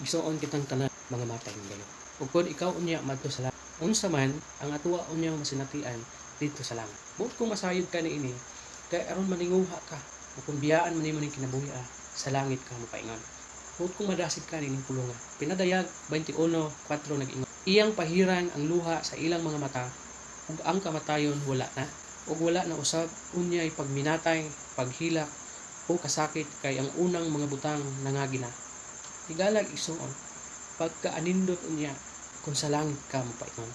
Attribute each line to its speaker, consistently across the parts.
Speaker 1: Igsuon kitang tanan mga matay ng gayo. Ug kun ikaw unya madto sa langit, unsa man ang atuwa unyang masinatian dito sa langit. Buot kung masayod ka niini, kay aron maninguha ka, o kung biyaan man nimo ning kinabuhi sa langit ka mopaingon. Buot kung madasid ka nining pulonga. Pinadayag 21:4 nag-ingon. Iyang pahiran ang luha sa ilang mga mata, ug ang kamatayon wala na. Ug wala na usab unyay pagminatay, paghilak, o kasakit kay ang unang mga butang nangagi na. Tigalag isuon, pagkaanindot unya kung sa langit ka mopaingon.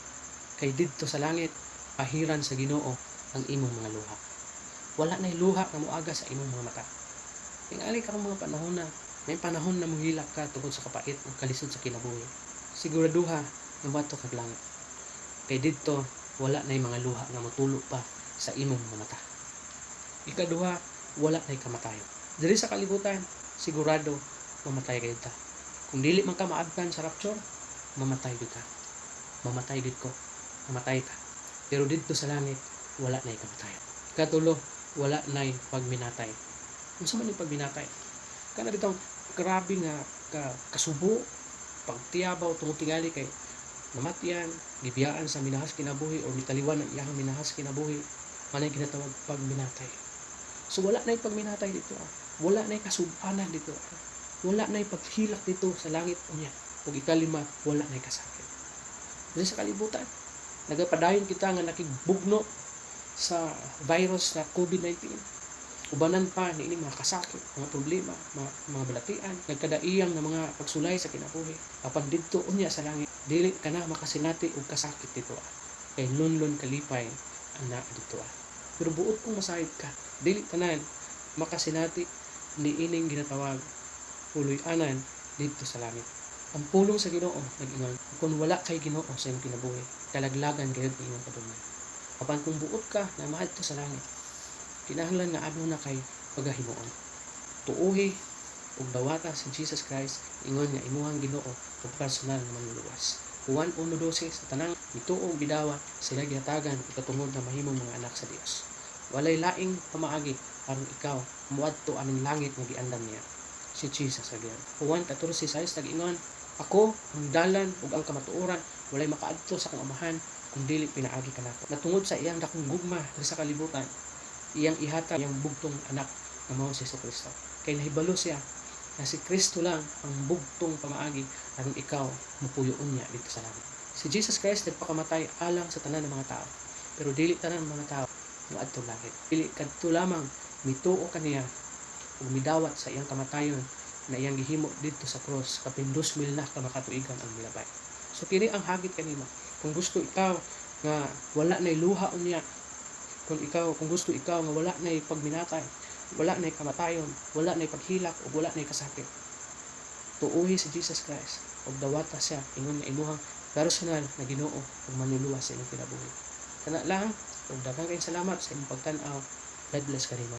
Speaker 1: Kay didto sa langit, pahiran sa Ginoo ang imong mga luha. Wala na'y luha nga moaga sa imong mga mata. Tingali karong mga panahon na, may panahon na mohilak ka tungod sa kapait ug kalisod sa kinabuhi. Siguraduha nga bato kag langit. Kay didto wala na'y mga luha nga motulo pa sa imong mga mata. Ikaduha, wala na'y kamatayon. Diri sa kalibutan, sigurado mamatay gayud ta. Kung dili man ka maabtan sa rapture, mamatay gid ka. Mamatay gid ko. Mamatay ka. Pero didto sa langit, wala na'y kamatayon. Katulo, wala na'y pagminatay. Unsa man yung pagminatay? Kana bitong grabe nga kasubo, pagtiyabaw tungod tingali kay namatyan, gibiyaan sa minahas kinabuhi o mitaliwan ang iyang minahas kinabuhi, manay ginatawag pagminatay. So wala na'y pagminatay dito. Wala na'y kasubanan dito. Wala na'y paghilak dito sa langit unya. Ug ikalima, wala na'y kasakit. Dili sa kalibutan, nagapadayon kita nga nakigbugno sa virus na COVID-19. Ubanan pa ni ini mga kasakit, mga problema, mga balatian, nagkadaiyang na mga pagsulay sa kinabuhi. Apan didto unya sa langit, dili ka na makasinati og kasakit dito. Kay lunlon kalipay ana dito. Pero buot kung masayod ka, dili tanan makasinati ni ining ginatawag puloy-anan dito sa langit. Ang pulong sa Ginoo nag-ingon, kung wala kay Ginoo sa imong kinabuhi, kalaglagan gayud ang imong kadumay. Apan kung buot ka na maadto sa langit, kinahanglan nga adto na kay pagahimuon. Tuuhi ug dawata si Jesus Christ, ingon nga imuhang Ginoo ug personal nga manluluwas. Juan 1:12 sa tanang mituong bidawa sila gihatagan ikatungod na mahimong mga anak sa Dios. Walay laing pamaagi aron ikaw muadto aning langit nga giandam niya, si Jesus again. Juan 14:6 nag-ingon, ako ang dalan ug ang kamatuoran, walay makaadto sa akong amahan kung dili pinaagi kanako. Natungod sa iyang dakong gugma sa kalibutan, iyang ihatag iyang bugtong anak nga mao si Kristo. Kay nahibalo siya na si Kristo lang ang bugtong pamaagi aron ikaw mupuyoon niya dito sa langit. Si Jesus Christ nagpakamatay alang sa tanan ng mga tao, pero dili tanan ng mga tao moadto langit. Dili kadto lamang mituo kaniya ug midawat sa iyang kamatayon na iyang gihimo dito sa cross kapin 2,000 na ka makatuigan ang milabay. So kini ang hagit kanimo. Kung gusto ikaw nga wala nay luha unya, kung gusto ikaw nga wala nay pagminatay, wala nay kamatayon, wala nay paghilak ug wala nay kasakit, tuuhi si Jesus Christ ug dawata siya ingon nga imuhang personal na Ginoo ug manluluwas sa imong kinabuhi. Kana lang ug daghang kayong salamat sa imong pagtan-aw. God bless kanimo.